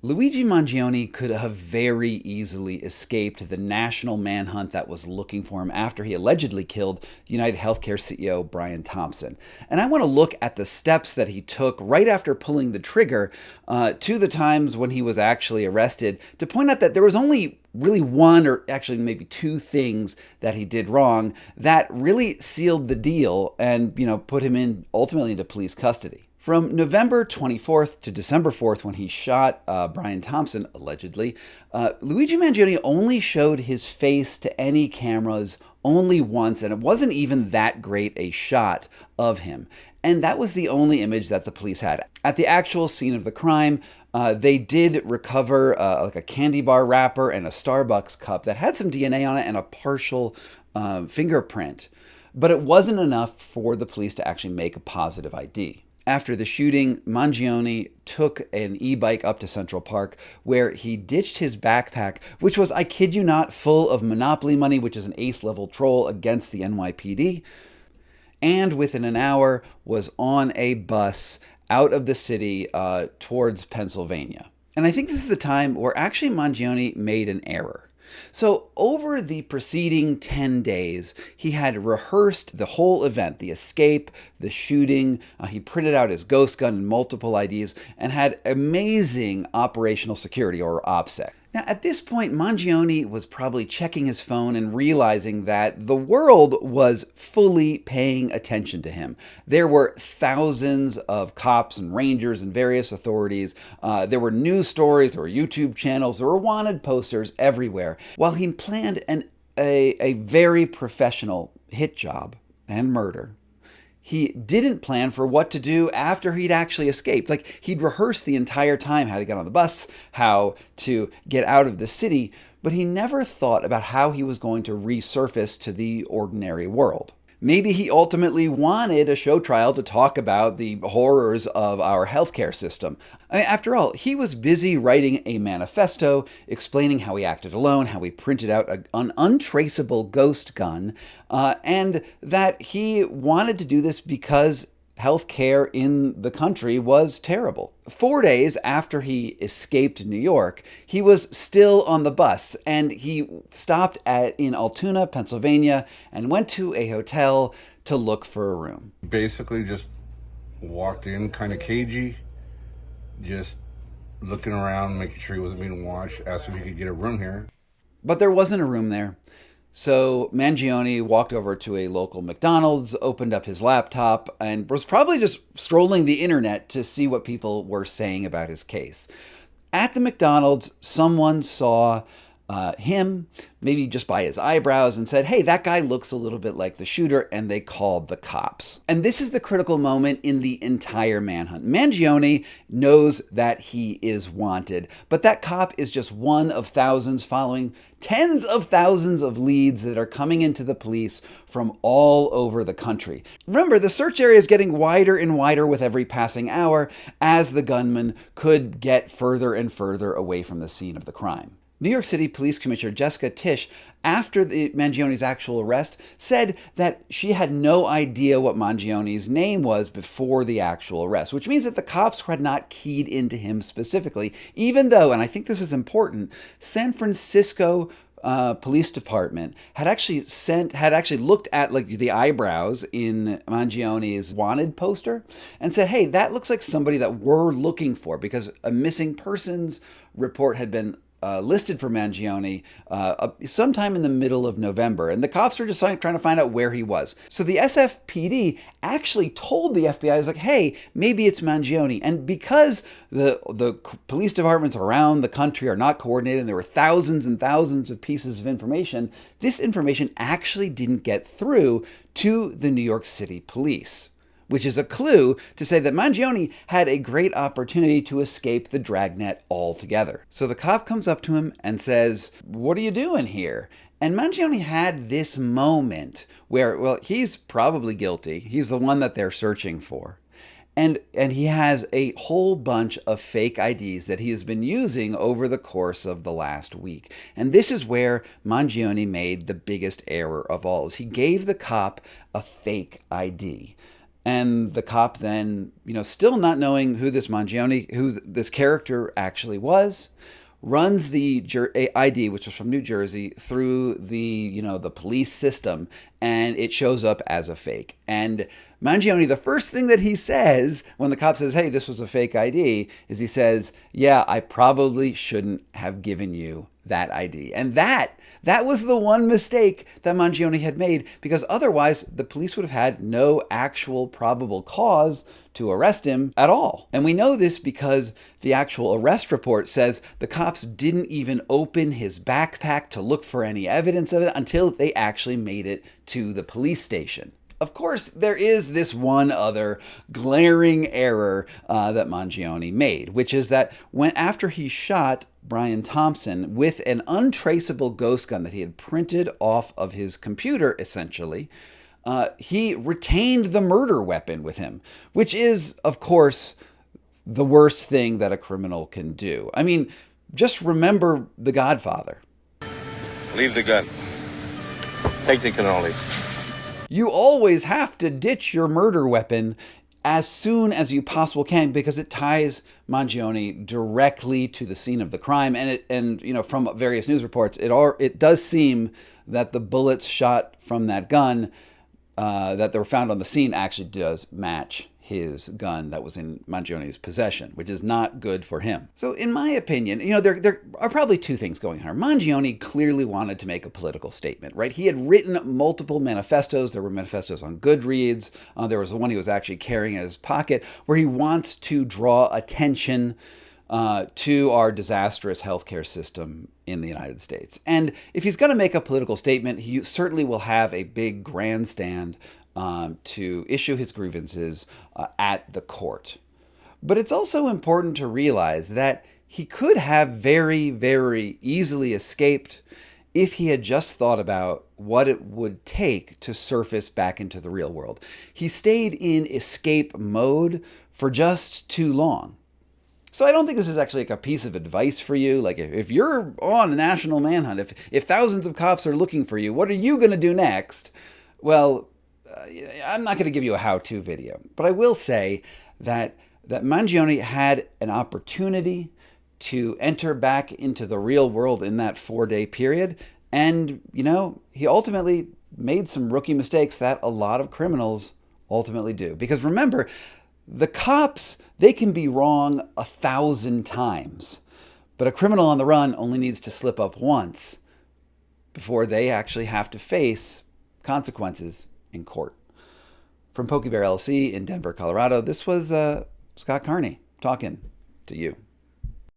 Luigi Mangione could have very easily escaped the national manhunt that was looking for him after he allegedly killed United Healthcare CEO Brian Thompson. And I want to look at the steps that he took right after pulling the trigger to the times when he was actually arrested to point out that there was only really one or actually maybe two things that he did wrong that really sealed the deal and, put him in ultimately into police custody. From November 24th to December 4th, when he shot Brian Thompson, allegedly, Luigi Mangione only showed his face to any cameras only once, and it wasn't even that great a shot of him. And that was the only image that the police had. At the actual scene of the crime, they did recover like a candy bar wrapper and a Starbucks cup that had some DNA on it and a partial fingerprint. But it wasn't enough for the police to actually make a positive ID. After the shooting, Mangione took an e-bike up to Central Park where he ditched his backpack, which was, I kid you not, full of Monopoly money, which is an ace-level troll against the NYPD, and within an hour was on a bus out of the city towards Pennsylvania. And I think this is the time where actually Mangione made an error. So over the preceding 10 days, he had rehearsed the whole event, the escape, the shooting. He printed out his ghost gun and multiple IDs and had amazing operational security, or OPSEC. Now, at this point, Mangione was probably checking his phone and realizing that the world was fully paying attention to him. There were thousands of cops and rangers and various authorities. There were news stories, there were YouTube channels, there were wanted posters everywhere. While he planned a very professional hit job and murder, he didn't plan for what to do after he'd actually escaped. Like, he'd rehearsed the entire time how to get on the bus, how to get out of the city, but he never thought about how he was going to resurface to the ordinary world. Maybe he ultimately wanted a show trial to talk about the horrors of our healthcare system. After all, he was busy writing a manifesto explaining how he acted alone, how he printed out an untraceable ghost gun, and that he wanted to do this because healthcare in the country was terrible. 4 days after he escaped New York, he was still on the bus, and he stopped in Altoona, Pennsylvania, and went to a hotel to look for a room. Basically just walked in kind of cagey, just looking around, making sure he wasn't being watched, asked if he could get a room here. But there wasn't a room there. So Mangione walked over to a local McDonald's, opened up his laptop, and was probably just strolling the internet to see what people were saying about his case. At the McDonald's, someone saw him, maybe just by his eyebrows, and said, hey, that guy looks a little bit like the shooter, and they called the cops. And this is the critical moment in the entire manhunt. Mangione knows that he is wanted, but that cop is just one of thousands following tens of thousands of leads that are coming into the police from all over the country. Remember, the search area is getting wider and wider with every passing hour as the gunman could get further and further away from the scene of the crime. New York City Police Commissioner Jessica Tisch, after Mangione's actual arrest, said that she had no idea what Mangione's name was before the actual arrest, which means that the cops had not keyed into him specifically, even though, and I think this is important, San Francisco police department had actually looked at like the eyebrows in Mangione's wanted poster and said, hey, that looks like somebody that we're looking for, because a missing persons report had been listed for Mangione sometime in the middle of November, and the cops were just trying to find out where he was. So the SFPD actually told the FBI, was like, hey, maybe it's Mangione. And because the police departments around the country are not coordinated, and there were thousands and thousands of pieces of information, this information actually didn't get through to the New York City police, which is a clue to say that Mangione had a great opportunity to escape the dragnet altogether. So the cop comes up to him and says, what are you doing here? And Mangione had this moment where, well, he's probably guilty. He's the one that they're searching for. And he has a whole bunch of fake IDs that he has been using over the course of the last week. And this is where Mangione made the biggest error of all, is he gave the cop a fake ID. And the cop then, still not knowing who this character actually was, runs the ID, which was from New Jersey, through the police system, and it shows up as a fake. And Mangione, the first thing that he says when the cop says, "Hey, this was a fake ID," is he says, "Yeah, I probably shouldn't have given you that ID." And that was the one mistake that Mangione had made, because otherwise the police would have had no actual probable cause to arrest him at all. And we know this because the actual arrest report says the cops didn't even open his backpack to look for any evidence of it until they actually made it to the police station. Of course, there is this one other glaring error that Mangione made, which is that after he shot Brian Thompson with an untraceable ghost gun that he had printed off of his computer, essentially, he retained the murder weapon with him, which is, of course, the worst thing that a criminal can do. I mean, just remember The Godfather. Leave the gun. Take the cannoli. You always have to ditch your murder weapon as soon as you possibly can, because it ties Mangione directly to the scene of the crime. And from various news reports, it does seem that the bullets shot from that gun that were found on the scene actually does match his gun that was in Mangione's possession, which is not good for him. So in my opinion, there are probably two things going on. Mangione clearly wanted to make a political statement, right? He had written multiple manifestos. There were manifestos on Goodreads. There was one he was actually carrying in his pocket where he wants to draw attention to our disastrous healthcare system in the United States. And if he's going to make a political statement, he certainly will have a big grandstand to issue his grievances at the court. But it's also important to realize that he could have very, very easily escaped if he had just thought about what it would take to surface back into the real world. He stayed in escape mode for just too long. So I don't think this is actually like a piece of advice for you. Like, if you're on a national manhunt, if thousands of cops are looking for you, what are you going to do next? Well, I'm not going to give you a how-to video, but I will say that Mangione had an opportunity to enter back into the real world in that 4-day period. And, he ultimately made some rookie mistakes that a lot of criminals ultimately do. Because remember, the cops, they can be wrong 1,000 times, but a criminal on the run only needs to slip up once before they actually have to face consequences in court. From Poke Bear LLC in Denver, Colorado, this was Scott Carney talking to you.